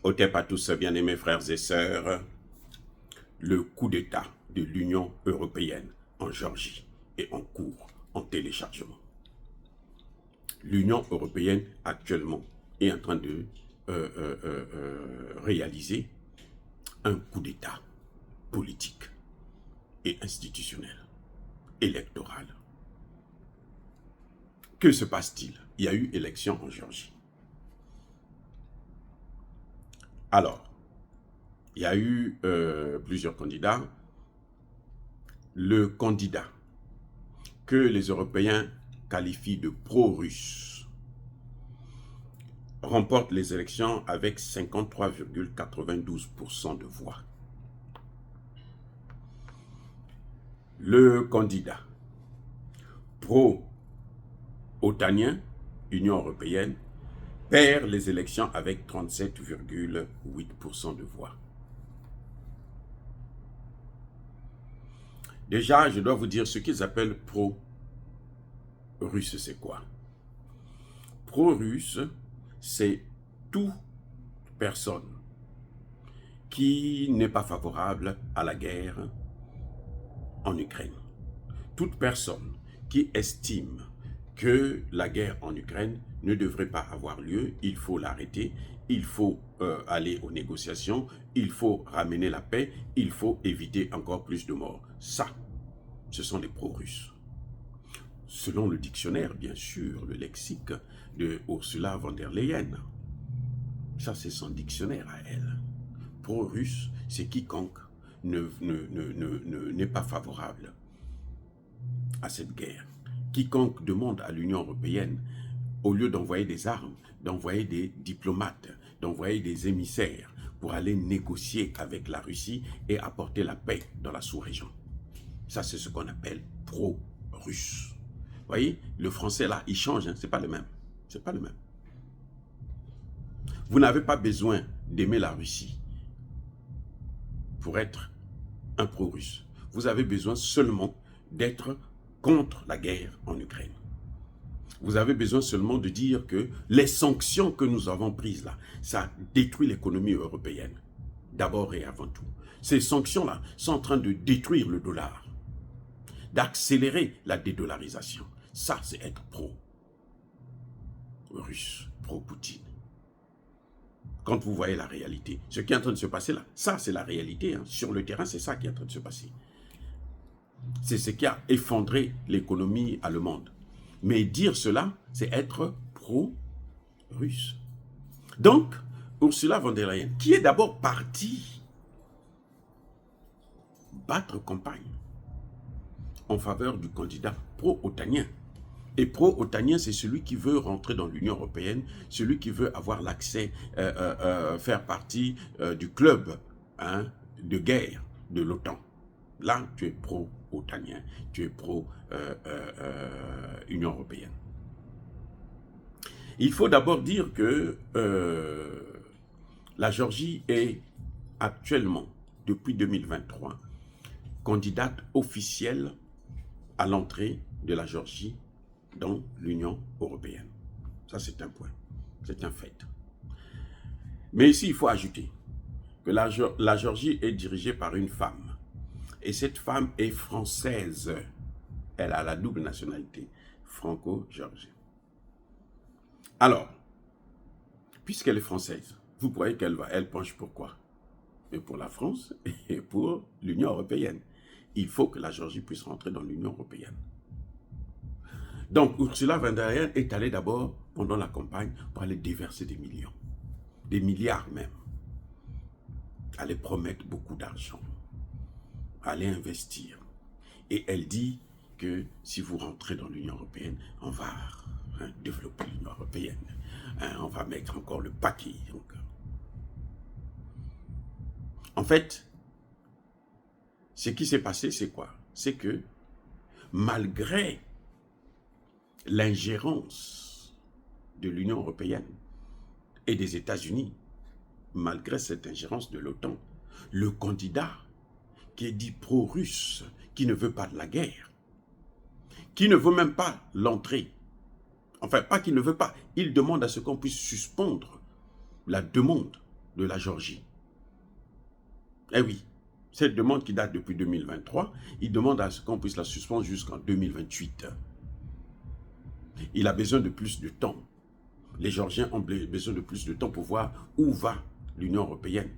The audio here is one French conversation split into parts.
Otep à tous, bien-aimés frères et sœurs, le coup d'État de l'Union européenne en Géorgie est en cours, en téléchargement. L'Union européenne actuellement est en train de réaliser un coup d'État politique et institutionnel, électoral. Que se passe-t-il? Il y a eu élection en Géorgie. Alors, il y a eu plusieurs candidats. Le candidat que les Européens qualifient de pro-russe remporte les élections avec 53,92% de voix. Le candidat pro-otanien, Union européenne, perd les élections avec 37,8% de voix. Déjà, je dois vous dire ce qu'ils appellent pro-russe, c'est quoi? Pro-russe, c'est toute personne qui n'est pas favorable à la guerre en Ukraine. Toute personne qui estime que la guerre en Ukraine ne devrait pas avoir lieu, il faut l'arrêter, il faut aller aux négociations, il faut ramener la paix, il faut éviter encore plus de morts. Ça, ce sont les pro-russes. Selon le dictionnaire, bien sûr, le lexique de Ursula von der Leyen. Ça, c'est son dictionnaire à elle. Pro-russe, c'est quiconque n'est pas favorable à cette guerre. Quiconque demande à l'Union européenne, au lieu d'envoyer des armes, d'envoyer des diplomates, d'envoyer des émissaires pour aller négocier avec la Russie et apporter la paix dans la sous-région. Ça, c'est ce qu'on appelle pro-russe. Vous voyez, le français là, il change, hein, c'est pas le même. C'est pas le même. Vous n'avez pas besoin d'aimer la Russie pour être un pro-russe. Vous avez besoin seulement d'être contre la guerre en Ukraine. Vous avez besoin seulement de dire que les sanctions que nous avons prises là, ça détruit l'économie européenne. D'abord et avant tout. Ces sanctions-là sont en train de détruire le dollar, d'accélérer la dédollarisation. Ça, c'est être pro-russe, pro-Poutine. Quand vous voyez la réalité, ce qui est en train de se passer là, ça, c'est la réalité. Hein. Sur le terrain, c'est ça qui est en train de se passer. C'est ce qui a effondré l'économie allemande. Mais dire cela, c'est être pro-russe. Donc, Ursula von der Leyen, qui est d'abord partie battre campagne en faveur du candidat pro-otanien. Et pro-otanien, c'est celui qui veut rentrer dans l'Union européenne, celui qui veut avoir l'accès, faire partie du club de guerre de l'OTAN. Là, tu es pro-otanien, tu es pro-Union européenne. Il faut d'abord dire que la Géorgie est actuellement, depuis 2023, candidate officielle à l'entrée de la Géorgie dans l'Union européenne. Ça, c'est un point, c'est un fait. Mais ici, il faut ajouter que la Géorgie est dirigée par une femme. Et cette femme est française. Elle a la double nationalité, franco-géorgienne. Alors, puisqu'elle est française, vous voyez elle penche pour quoi? Mais pour la France et pour l'Union européenne. Il faut que la Géorgie puisse rentrer dans l'Union européenne. Donc, Ursula von der Leyen est allée d'abord, pendant la campagne, pour aller déverser des millions, des milliards même. Aller promettre beaucoup d'argent, aller investir. Et elle dit que si vous rentrez dans l'Union européenne, on va développer l'Union européenne. On va mettre encore le paquet. En fait, ce qui s'est passé, c'est quoi? C'est que malgré l'ingérence de l'Union européenne et des États-Unis, malgré cette ingérence de l'OTAN, le candidat qui est dit pro-russe, qui ne veut pas de la guerre, qui ne veut même pas l'entrée, enfin pas qu'il ne veut pas, il demande à ce qu'on puisse suspendre la demande de la Géorgie. Eh oui, cette demande qui date depuis 2023, il demande à ce qu'on puisse la suspendre jusqu'en 2028. Il a besoin de plus de temps. Les Géorgiens ont besoin de plus de temps pour voir où va l'Union européenne.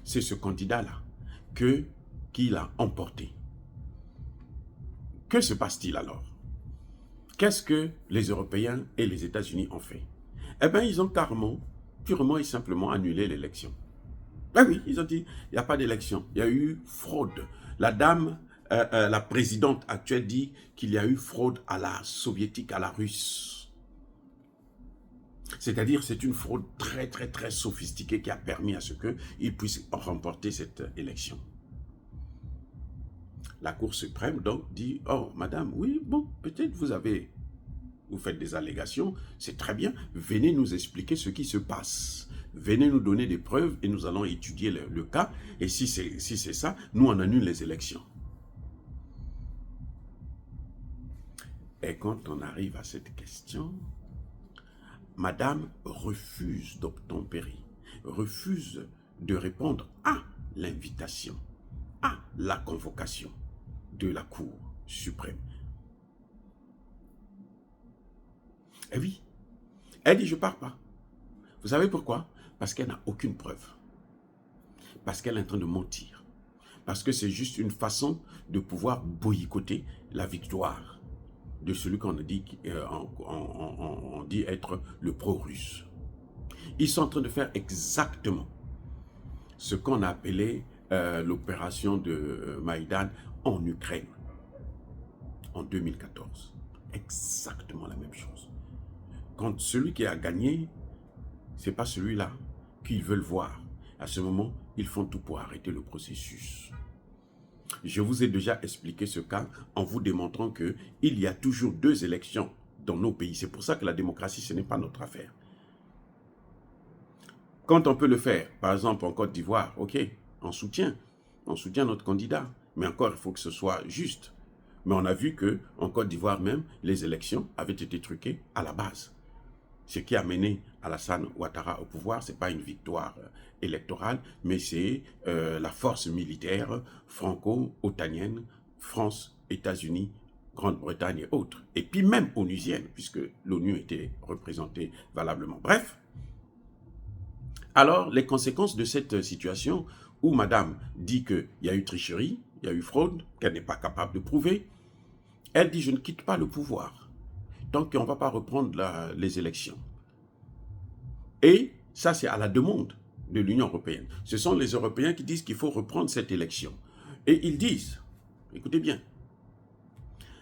C'est ce candidat-là qu'il a emporté. Que se passe-t-il alors? Qu'est-ce que les Européens et les États-Unis ont fait? Eh bien, ils ont carrément, purement et simplement annulé l'élection. Ben oui, ils ont dit, il n'y a pas d'élection. Il y a eu fraude. La dame, la présidente actuelle dit qu'il y a eu fraude à la soviétique, à la russe. C'est-à-dire, c'est une fraude très, très, très sophistiquée qui a permis à ce qu'ils puissent remporter cette élection. La Cour suprême, donc, dit, oh, madame, oui, bon, peut-être vous faites des allégations, c'est très bien, venez nous expliquer ce qui se passe. Venez nous donner des preuves et nous allons étudier le cas. Et si c'est ça, nous on annule les élections. Et quand on arrive à cette question, madame refuse d'obtempérer, refuse de répondre à l'invitation, à la convocation de la Cour suprême. Eh oui, elle dit je ne pars pas. Vous savez pourquoi? Parce qu'elle n'a aucune preuve. Parce qu'elle est en train de mentir. Parce que c'est juste une façon de pouvoir boycotter la victoire de celui qu'on dit, on dit être le pro-russe. Ils sont en train de faire exactement ce qu'on a appelé l'opération de Maïdan en Ukraine en 2014. Exactement la même chose. Quand celui qui a gagné, ce n'est pas celui-là qu'ils veulent voir. À ce moment, ils font tout pour arrêter le processus. Je vous ai déjà expliqué ce cas en vous démontrant qu'il y a toujours 2 élections dans nos pays. C'est pour ça que la démocratie, ce n'est pas notre affaire. Quand on peut le faire, par exemple en Côte d'Ivoire, ok, on soutient notre candidat. Mais encore, il faut que ce soit juste. Mais on a vu qu'en Côte d'Ivoire même, les élections avaient été truquées à la base. Ce qui a mené Alassane Ouattara au pouvoir, ce n'est pas une victoire électorale, mais c'est la force militaire franco-otanienne, France, États-Unis, Grande-Bretagne et autres. Et puis même onusienne, puisque l'ONU était représentée valablement. Bref, alors les conséquences de cette situation où madame dit qu'il y a eu tricherie, il y a eu fraude, qu'elle n'est pas capable de prouver, elle dit je ne quitte pas le pouvoir tant qu'on ne va pas reprendre les élections. Et ça, c'est à la demande de l'Union européenne. Ce sont les Européens qui disent qu'il faut reprendre cette élection. Et ils disent, écoutez bien,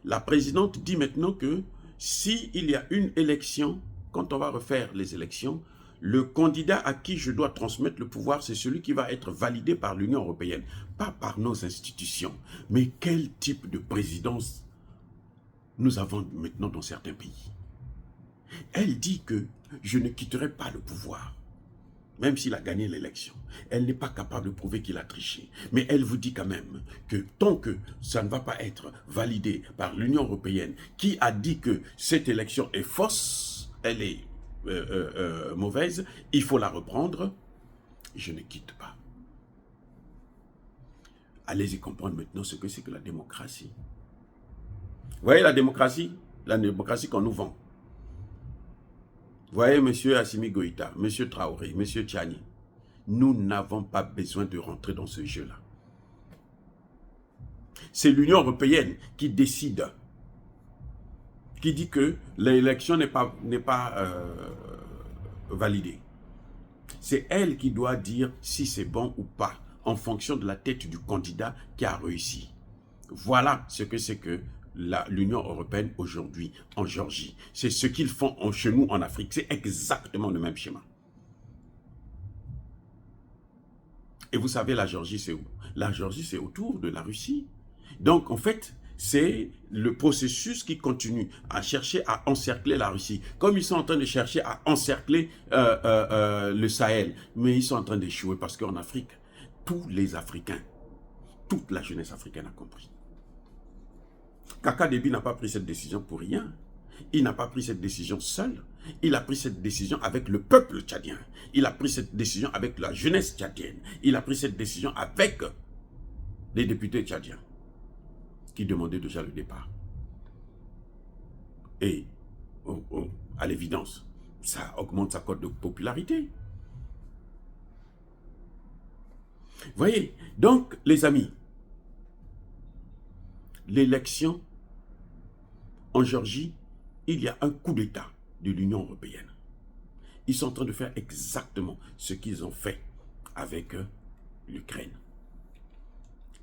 la présidente dit maintenant que s'il y a une élection, quand on va refaire les élections, le candidat à qui je dois transmettre le pouvoir, c'est celui qui va être validé par l'Union européenne, pas par nos institutions. Mais quel type de présidence nous avons maintenant dans certains pays? Elle dit que je ne quitterai pas le pouvoir, même s'il a gagné l'élection. Elle n'est pas capable de prouver qu'il a triché. Mais elle vous dit quand même que tant que ça ne va pas être validé par l'Union européenne, qui a dit que cette élection est fausse, elle est mauvaise, il faut la reprendre, je ne quitte pas. Allez-y comprendre maintenant ce que c'est que la démocratie. Vous voyez la démocratie qu'on nous vend. Vous voyez, M. Assimi Goïta, M. Traoré, M. Tchani, nous n'avons pas besoin de rentrer dans ce jeu-là. C'est l'Union européenne qui décide, qui dit que l'élection n'est pas validée. C'est elle qui doit dire si c'est bon ou pas, en fonction de la tête du candidat qui a réussi. Voilà ce que c'est que l'Union européenne aujourd'hui en Géorgie. C'est ce qu'ils font chez nous en Afrique. C'est exactement le même schéma. Et vous savez, la Géorgie, c'est où? La Géorgie, c'est autour de la Russie. Donc, en fait, c'est le processus qui continue à chercher à encercler la Russie. Comme ils sont en train de chercher à encercler le Sahel. Mais ils sont en train d'échouer parce qu'en Afrique, tous les Africains, toute la jeunesse africaine a compris. Kaka Déby n'a pas pris cette décision pour rien. il n'a pas pris cette décision seul. Il a pris cette décision avec le peuple tchadien. Il a pris cette décision avec la jeunesse tchadienne. Il a pris cette décision avec les députés tchadiens qui demandaient déjà le départ. Et à l'évidence, ça augmente sa cote de popularité. Voyez, donc les amis, l'élection en Géorgie, il y a un coup d'État de l'Union européenne. Ils sont en train de faire exactement ce qu'ils ont fait avec l'Ukraine.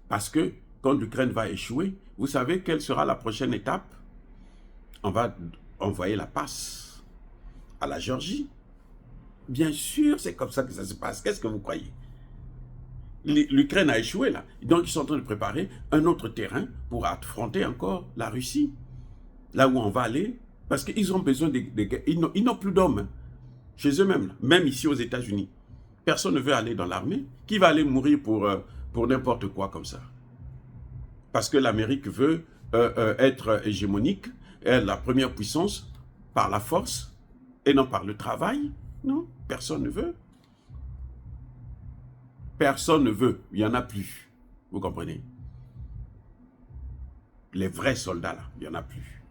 Parce que quand l'Ukraine va échouer, vous savez quelle sera la prochaine étape? On va envoyer la passe à la Géorgie. Bien sûr, c'est comme ça que ça se passe. Qu'est-ce que vous croyez? L'Ukraine a échoué là. Donc ils sont en train de préparer un autre terrain pour affronter encore la Russie. Là où on va aller, parce qu'ils ont besoin de guerres. Ils n'ont plus d'hommes chez eux-mêmes, même ici aux États-Unis. Personne ne veut aller dans l'armée. Qui va aller mourir pour n'importe quoi comme ça? Parce que l'Amérique veut être hégémonique, la première puissance par la force et non par le travail. Non, personne ne veut. Personne ne veut, il n'y en a plus. Vous comprenez? Les vrais soldats là, il n'y en a plus.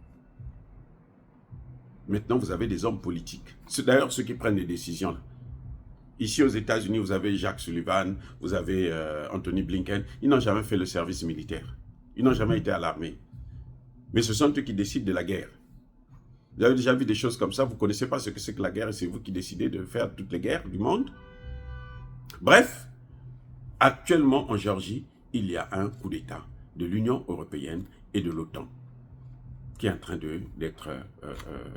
Maintenant, vous avez des hommes politiques. C'est d'ailleurs ceux qui prennent les décisions là. Ici aux États-Unis, vous avez Jake Sullivan, vous avez Anthony Blinken. Ils n'ont jamais fait le service militaire. Ils n'ont jamais été à l'armée. Mais ce sont eux qui décident de la guerre. Vous avez déjà vu des choses comme ça, vous ne connaissez pas ce que c'est que la guerre et c'est vous qui décidez de faire toutes les guerres du monde. Bref, actuellement en Géorgie, il y a un coup d'État de l'Union européenne et de l'OTAN qui est en train d'être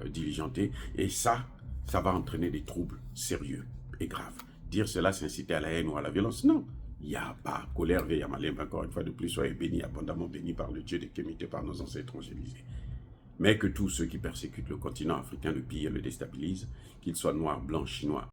diligenté. Et ça va entraîner des troubles sérieux et graves. Dire cela, c'est inciter à la haine ou à la violence, non. Il n'y a pas colère, veille à malin, encore une fois de plus, soyez bénis, abondamment bénis par le Dieu de Kémité, par nos ancêtres évangélisés. Mais que tous ceux qui persécutent le continent africain le pillent et le déstabilisent, qu'ils soient noirs, blancs, chinois,